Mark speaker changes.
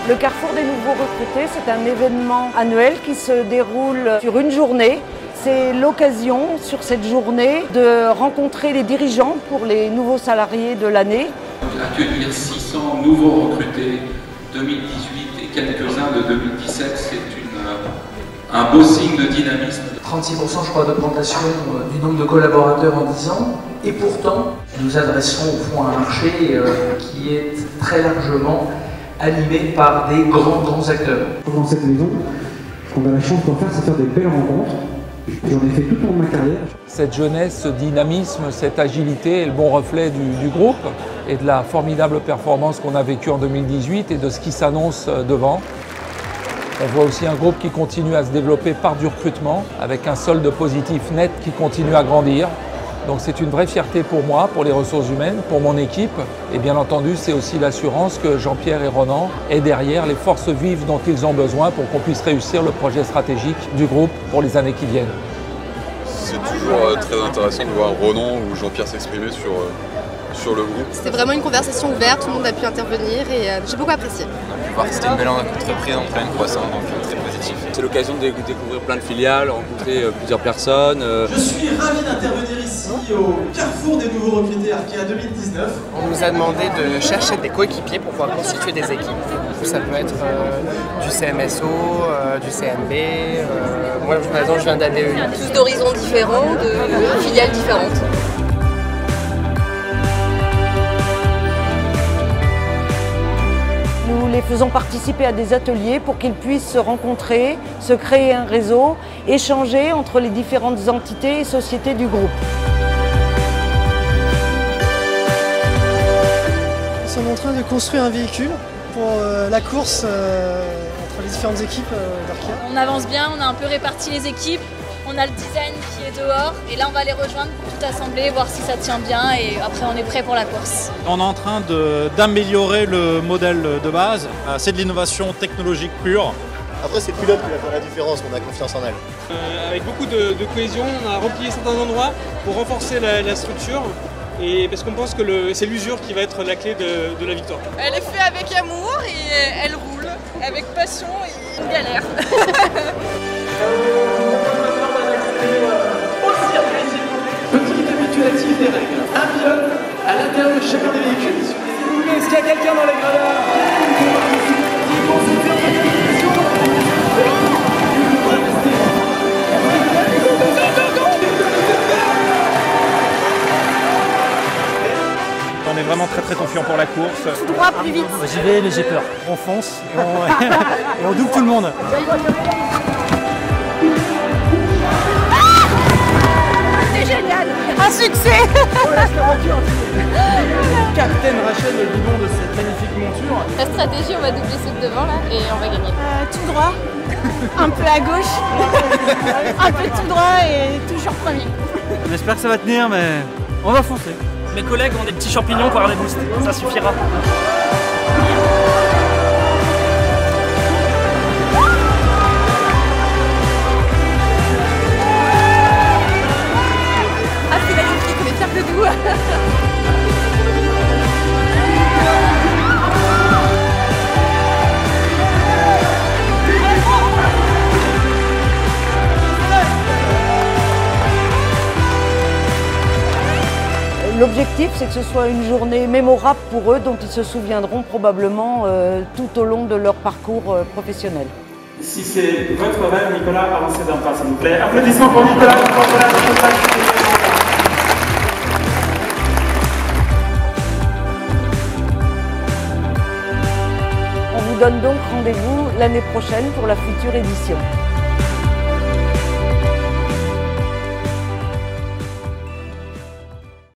Speaker 1: Le Carrefour des nouveaux recrutés, c'est un événement annuel qui se déroule sur une journée. C'est l'occasion, sur cette journée, de rencontrer les dirigeants pour les nouveaux salariés de l'année.
Speaker 2: Accueillir 600 nouveaux recrutés 2018 et quelques-uns de 2017, c'est un beau signe de dynamisme.
Speaker 3: 36% je crois d'augmentation du nombre de collaborateurs en 10 ans. Et pourtant, nous adressons au fond un marché qui est très largement animé par des grands acteurs.
Speaker 4: Dans cette maison, ce qu'on a la chance de faire, c'est faire des belles rencontres. J'en ai fait tout au long de ma carrière.
Speaker 5: Cette jeunesse, ce dynamisme, cette agilité est le bon reflet du groupe et de la formidable performance qu'on a vécue en 2018 et de ce qui s'annonce devant. On voit aussi un groupe qui continue à se développer par du recrutement, avec un solde positif net qui continue à grandir. Donc c'est une vraie fierté pour moi, pour les ressources humaines, pour mon équipe. Et bien entendu, c'est aussi l'assurance que Jean-Pierre et Ronan aient derrière les forces vives dont ils ont besoin pour qu'on puisse réussir le projet stratégique du groupe pour les années qui viennent.
Speaker 6: C'est toujours très intéressant de voir Ronan ou Jean-Pierre s'exprimer sur le groupe.
Speaker 7: C'était vraiment une conversation ouverte, tout le monde a pu intervenir et j'ai beaucoup apprécié.
Speaker 8: On a pu voir que c'était une belle entreprise en pleine croissance, donc très positif. C'est l'occasion de découvrir plein de filiales, rencontrer plusieurs personnes.
Speaker 9: Je suis ravi d'intervenir ici au Carrefour des nouveaux recrutés Arkea 2019.
Speaker 10: On nous a demandé de chercher des coéquipiers pour pouvoir constituer des équipes. Ça peut être du CMSO, du CMB. Moi, par exemple, je viens d'ADEI.
Speaker 7: Tous d'horizons différents, de filiales différentes.
Speaker 1: Nous les faisons participer à des ateliers pour qu'ils puissent se rencontrer, se créer un réseau, échanger entre les différentes entités et sociétés du groupe.
Speaker 11: Nous sommes en train de construire un véhicule pour la course entre les différentes équipes d'Arkea.
Speaker 12: On avance bien, on a un peu réparti les équipes, on a le design qui est dehors et là on va les rejoindre pour tout assembler, voir si ça tient bien et après on est prêt pour la course.
Speaker 13: On est en train d'améliorer le modèle de base, c'est de l'innovation technologique pure.
Speaker 14: Après c'est le pilote qui va faire la différence, on a confiance en elle.
Speaker 15: Avec beaucoup de cohésion, on a replié certains endroits pour renforcer la structure. Et parce qu'on pense que c'est l'usure qui va être la clé de la victoire.
Speaker 16: Elle est faite avec amour et elle roule, avec passion et une galère.
Speaker 9: Petit récapitulatif des règles. Un pilote à l'intérieur de chacun des véhicules. S'il vous plaît, est-ce qu'il y a quelqu'un dans les gradins?
Speaker 13: On est vraiment très confiant pour la course.
Speaker 12: Tout droit, plus vite.
Speaker 11: J'y vais mais j'ai peur. On fonce et on double tout le monde.
Speaker 12: C'est génial. Un succès.
Speaker 9: Captain Rachel le bidon de cette magnifique monture.
Speaker 7: La stratégie, on va doubler ceux de devant là et on va gagner.
Speaker 12: Tout droit, un peu à gauche, un peu tout droit et toujours premier.
Speaker 11: J'espère que ça va tenir mais on va foncer.
Speaker 15: Mes collègues ont des petits champignons pour avoir des boosts, ça suffira.
Speaker 7: Ah c'est magnifique, on est fiers de nous.
Speaker 1: L'objectif, c'est que ce soit une journée mémorable pour eux, dont ils se souviendront probablement tout au long de leur parcours professionnel.
Speaker 9: Si c'est votre rêve, Nicolas, avancez d'un pas, s'il vous plaît. Applaudissements pour Nicolas.
Speaker 1: On vous donne donc rendez-vous l'année prochaine pour la future édition.